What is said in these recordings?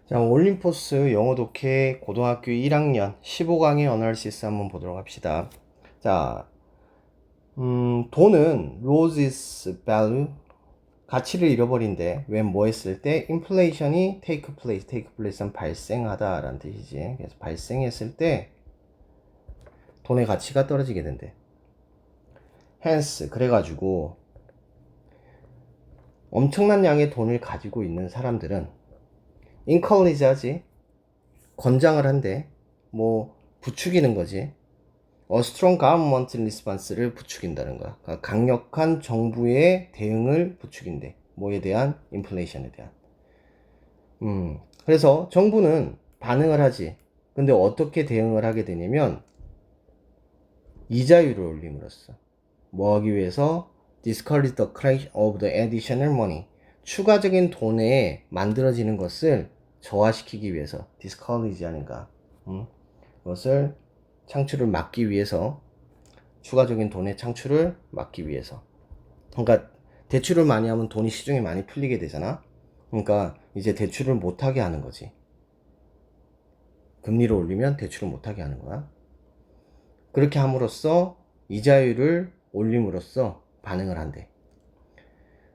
자, 올림포스 영어 독해 고등학교 1학년 15강의 어널시스 한번 보도록 합시다. 자, 돈은 loses value, 가치를 잃어버린대. when 뭐 했을 때? inflation이 take place는 발생하다 라는 뜻이지. 그래서 발생했을 때 돈의 가치가 떨어지게 된대. hence, 그래가지고 엄청난 양의 돈을 가지고 있는 사람들은 encourage 하지, 권장을 한대. 뭐 부추기는 거지. A strong government response를 부추긴다는 거야. 그러니까 강력한 정부의 대응을 부추긴대. 뭐에 대한? 인플레이션에 대한. 그래서 정부는 반응을 하지. 근데 어떻게 대응을 하게 되냐면 이자율을 올림으로써 뭐 하기 위해서? Discourage the creation of the additional money. 추가적인 돈에 만들어지는 것을 저하시키기 위해서. discourage 하니까 그것을 창출을 막기 위해서, 추가적인 돈의 창출을 막기 위해서. 그러니까 대출을 많이 하면 돈이 시중에 많이 풀리게 되잖아. 그러니까 이제 대출을 못하게 하는 거지. 금리를 올리면 대출을 못하게 하는 거야. 그렇게 함으로써 이자율을 올림으로써 반응을 한대.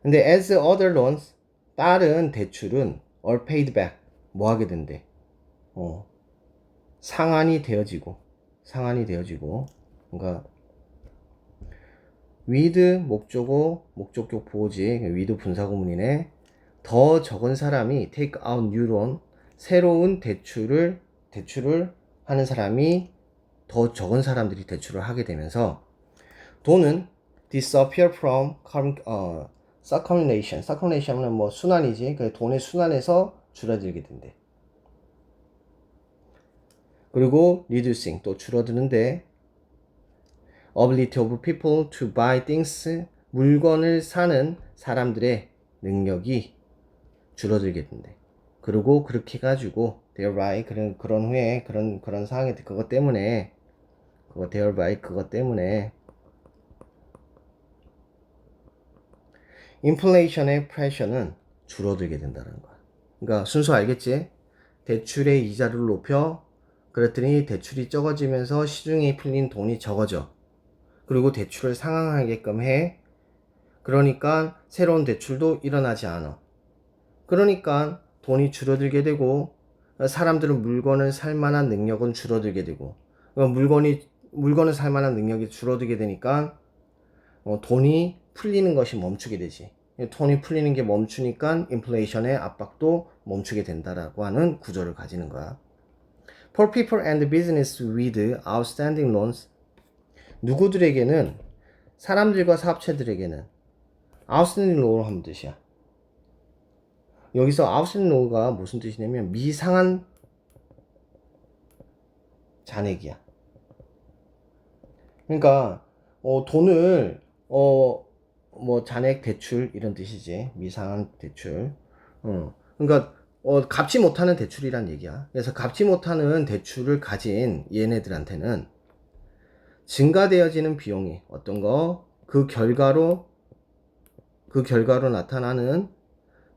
근데 as other loans, 다른 대출은 are paid back, 뭐 하게 된대? 상환이 되어지고, 그러니까 with 목적격 보호지, with 분사구문이네. 더 적은 사람이 take out new loan, 새로운 대출을 하는 사람이, 더 적은 사람들이 대출을 하게 되면서 돈은 disappear from circulation은 뭐 순환이지. 그 돈의 순환에서 줄어들게 된대. 그리고 reducing, 또 줄어드는데 ability of people to buy things, 물건을 사는 사람들의 능력이 줄어들게 된대. 그리고 그렇게 해가지고 thereby, 그런 후에 그런 상황이 그것 때문에 인플레이션의 프레셔는 줄어들게 된다는 거야. 그러니까 순서 알겠지? 대출의 이자를 높여, 그랬더니 대출이 적어지면서 시중에 풀린 돈이 적어져. 그리고 대출을 상환하게끔 해. 그러니까 새로운 대출도 일어나지 않아. 그러니까 돈이 줄어들게 되고, 사람들은 물건을 살 만한 능력은 줄어들게 되고, 물건을 살 만한 능력이 줄어들게 되니까 돈이 풀리는 것이 멈추게 되지. 돈이 풀리는 게 멈추니까 인플레이션의 압박도 멈추게 된다라고 하는 구조를 가지는 거야. For people and business with outstanding loans, 누구들에게는, 사람들과 사업체들에게는 outstanding loan 하는 뜻이야. 여기서 outstanding loan가 무슨 뜻이냐면 미상한 잔액이야. 그러니까 돈을 뭐 잔액 대출 이런 뜻이지. 미상한 대출. 그러니까 갚지 못하는 대출이란 얘기야. 그래서 갚지 못하는 대출을 가진 얘네들한테는 증가되어지는 비용이 어떤 거, 그 결과로 나타나는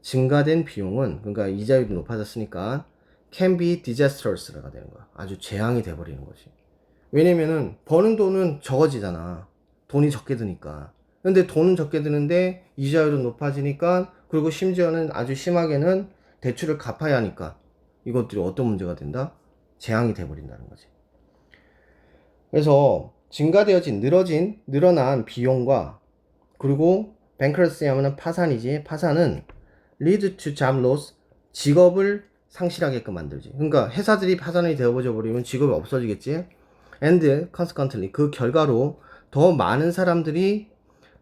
증가된 비용은, 그러니까 이자율이 높아졌으니까 can be disastrous가 되는 거야. 아주 재앙이 돼버리는 거지. 왜냐면은 버는 돈은 적어지잖아. 돈이 적게 드니까. 근데 돈은 적게 드는데 이자율은 높아지니까, 그리고 심지어는 아주 심하게는 대출을 갚아야 하니까 이것들이 어떤 문제가 된다? 재앙이 돼버린다는 거지. 그래서 늘어난 비용과, 그리고 bankruptcy 하면은 파산이지. 파산은 lead to job loss, 직업을 상실하게끔 만들지. 그러니까 회사들이 파산이 되어버려 버리면 직업이 없어지겠지. And consequently, 그 결과로 더 많은 사람들이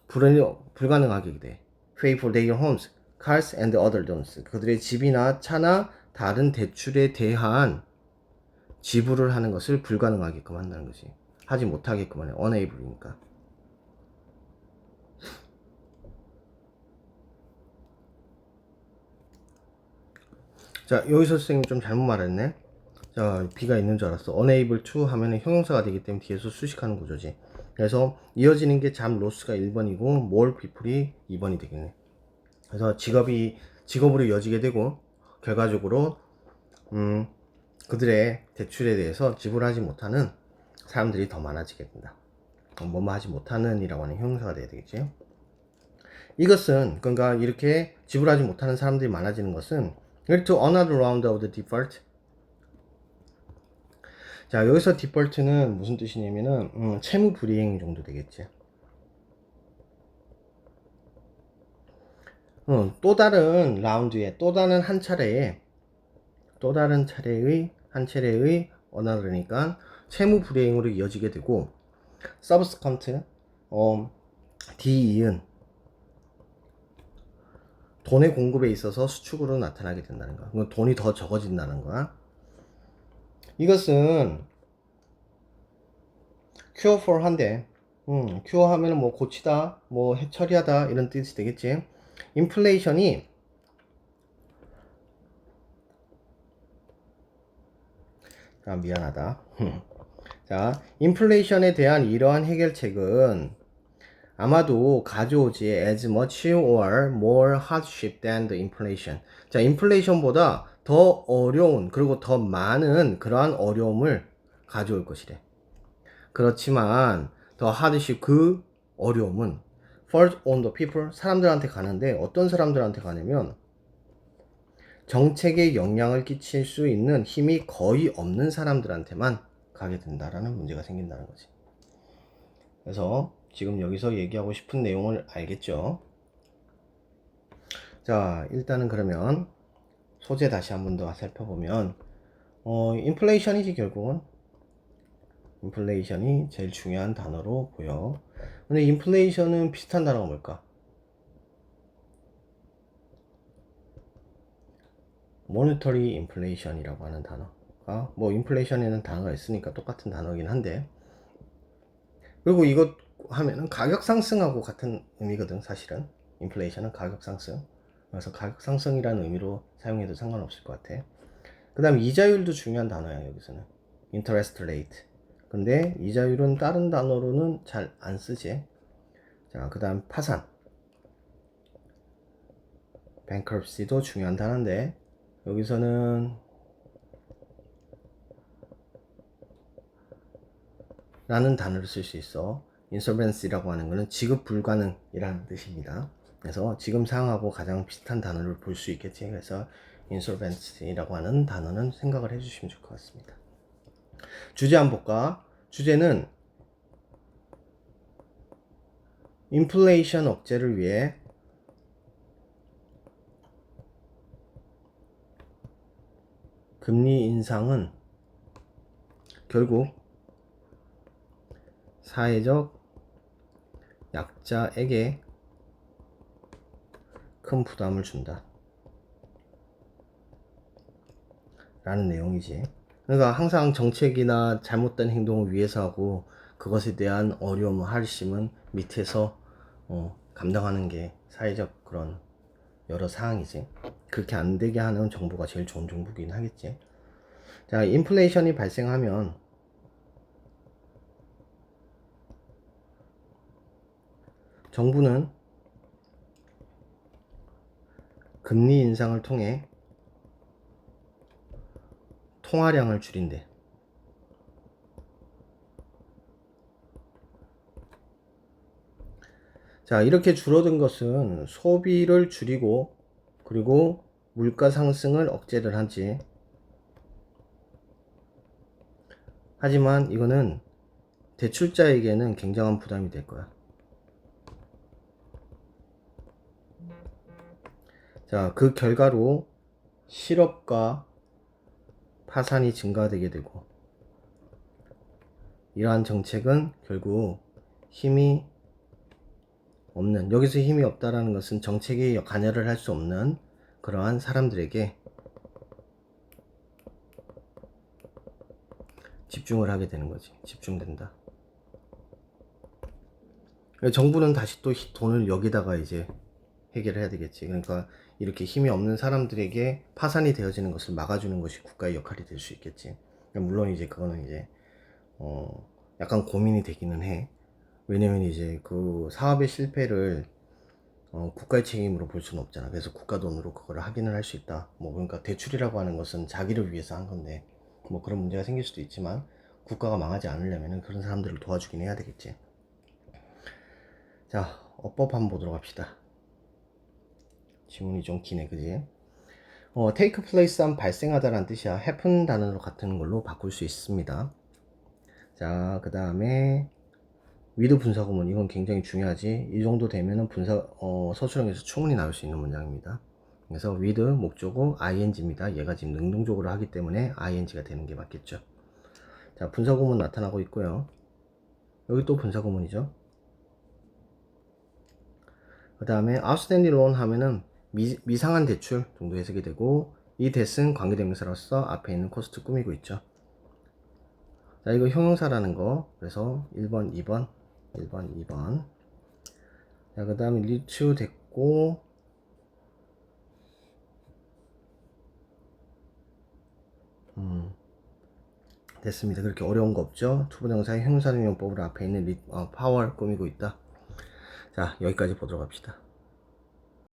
불가능하게 돼. Pay for their homes, cars and other loans. 그들의 집이나 차나 다른 대출에 대한 지불을 하는 것을 불가능하게끔 한다는 거지. 하지 못하게끔 하는, unable이니까. 자, 여기서 선생님 좀 잘못 말했네. 자, B가 있는 줄 알았어. unable to 하면은 형용사가 되기 때문에 뒤에서 수식하는 구조지. 그래서 이어지는 게 job loss가 1번이고 more people이 2번이 되겠네. 그래서 직업으로 이어지게 되고, 결과적으로 그들의 대출에 대해서 지불하지 못하는 사람들이 더 많아지게 된다. 뭐뭐 하지 못하는 이라고 하는 형용사가 돼야 되겠지. 이것은 그러니까 이렇게 지불하지 못하는 사람들이 많아지는 것은 to another round of the default. 자, 여기서 default는 무슨 뜻이냐면은 채무 불이행 정도 되겠지. 또 다른 라운드에 또 다른 한 차례의 한 차례의 another니까 채무 불이행으로 이어지게 되고 subsequent 뒤이은 돈의 공급에 있어서 수축으로 나타나게 된다는 거야. 돈이 더 적어진다는 거야. 이것은 cure for 한데, cure 하면은 뭐 고치다, 뭐 처리하다 이런 뜻이 되겠지. 인플레이션이 미안하다. 자, 인플레이션에 대한 이러한 해결책은 아마도 가져오지 as much or more hardship than the inflation. 자, 인플레이션보다 더 어려운 그리고 더 많은 그러한 어려움을 가져올 것이래. 그렇지만 더 hardship 그 어려움은 falls on the people 사람들한테 가는데 어떤 사람들한테 가냐면 정책에 영향을 끼칠 수 있는 힘이 거의 없는 사람들한테만 가게 된다라는 문제가 생긴다는 거지. 그래서 지금 여기서 얘기하고 싶은 내용을 알겠죠? 자, 일단은 그러면 소재 다시 한번 더 살펴보면 인플레이션이지 결국은. 인플레이션이 제일 중요한 단어로 보여. 근데 인플레이션은 비슷한 단어가 뭘까? 모니터리 인플레이션이라고 하는 단어가 뭐 인플레이션에는 단어가 있으니까 똑같은 단어긴 한데 그리고 이거 하면은 가격 상승하고 같은 의미거든 사실은. 인플레이션은 가격 상승. 그래서 가격 상승이라는 의미로 사용해도 상관없을 것 같아. 그 다음 이자율도 중요한 단어야 여기서는. interest rate. 근데 이자율은 다른 단어로는 잘 안 쓰지. 자, 그 다음 파산. bankruptcy도 중요한 단어인데 여기서는 라는 단어를 쓸 수 있어. insolvency라고 하는 것은 지급 불가능이라는 뜻입니다. 그래서 지금 사항하고 가장 비슷한 단어를 볼 수 있겠지. 그래서 insolvency라고 하는 단어는 생각을 해주시면 좋을 것 같습니다. 주제 한번 볼까? 주제는 인플레이션 억제를 위해 금리 인상은 결국 사회적 약자에게 큰 부담을 준다 라는 내용이지. 그러니까 항상 정책이나 잘못된 행동을 위해서 하고 그것에 대한 어려움, har심은 밑에서 감당하는 게 사회적 그런 여러 사항이지. 그렇게 안 되게 하는 정부가 제일 좋은 정부긴 하겠지. 자, 인플레이션이 발생하면 정부는 금리 인상을 통해 통화량을 줄인대. 자, 이렇게 줄어든 것은 소비를 줄이고 그리고 물가 상승을 억제를 하지. 하지만 이거는 대출자에게는 굉장한 부담이 될 거야. 자, 그 결과로 실업과 파산이 증가되게 되고 이러한 정책은 결국 힘이 없는, 여기서 힘이 없다라는 것은 정책에 관여를 할 수 없는 그러한 사람들에게 집중을 하게 되는 거지. 집중된다. 정부는 다시 또 돈을 여기다가 이제 해결을 해야 되겠지. 그러니까 이렇게 힘이 없는 사람들에게 파산이 되어지는 것을 막아주는 것이 국가의 역할이 될 수 있겠지. 물론 이제 그거는 이제 약간 고민이 되기는 해. 왜냐면 이제 그 사업의 실패를 국가의 책임으로 볼 수는 없잖아. 그래서 국가 돈으로 그거를 확인을 할 수 있다. 뭐 그러니까 대출이라고 하는 것은 자기를 위해서 한 건데 뭐 그런 문제가 생길 수도 있지만 국가가 망하지 않으려면 그런 사람들을 도와주긴 해야 되겠지. 자, 어법 한번 보도록 합시다. 지문이 좀 기네, 그지? take place한 발생하다라는 뜻이야. happen 단어로 같은 걸로 바꿀 수 있습니다. 자, 그 다음에 with 분사구문, 이건 굉장히 중요하지. 이 정도 되면은 서술형에서 충분히 나올 수 있는 문장입니다. 그래서 with 목적어 ing입니다. 얘가 지금 능동적으로 하기 때문에 ing가 되는 게 맞겠죠. 자, 분사구문 나타나고 있고요. 여기 또 분사구문이죠. 그 다음에 outstanding loan 하면은 미상한 대출 정도 해석이 되고, 이 that은 관계대명사로서 앞에 있는 코스트 꾸미고 있죠. 자, 이거 형용사라는 거. 그래서 1번, 2번, 1번, 2번. 자, 그 다음에 리츠 됐고, 됐습니다. 그렇게 어려운 거 없죠? 투부정사의 형용사용법으로 앞에 있는 파워를 꾸미고 있다. 자, 여기까지 보도록 합시다.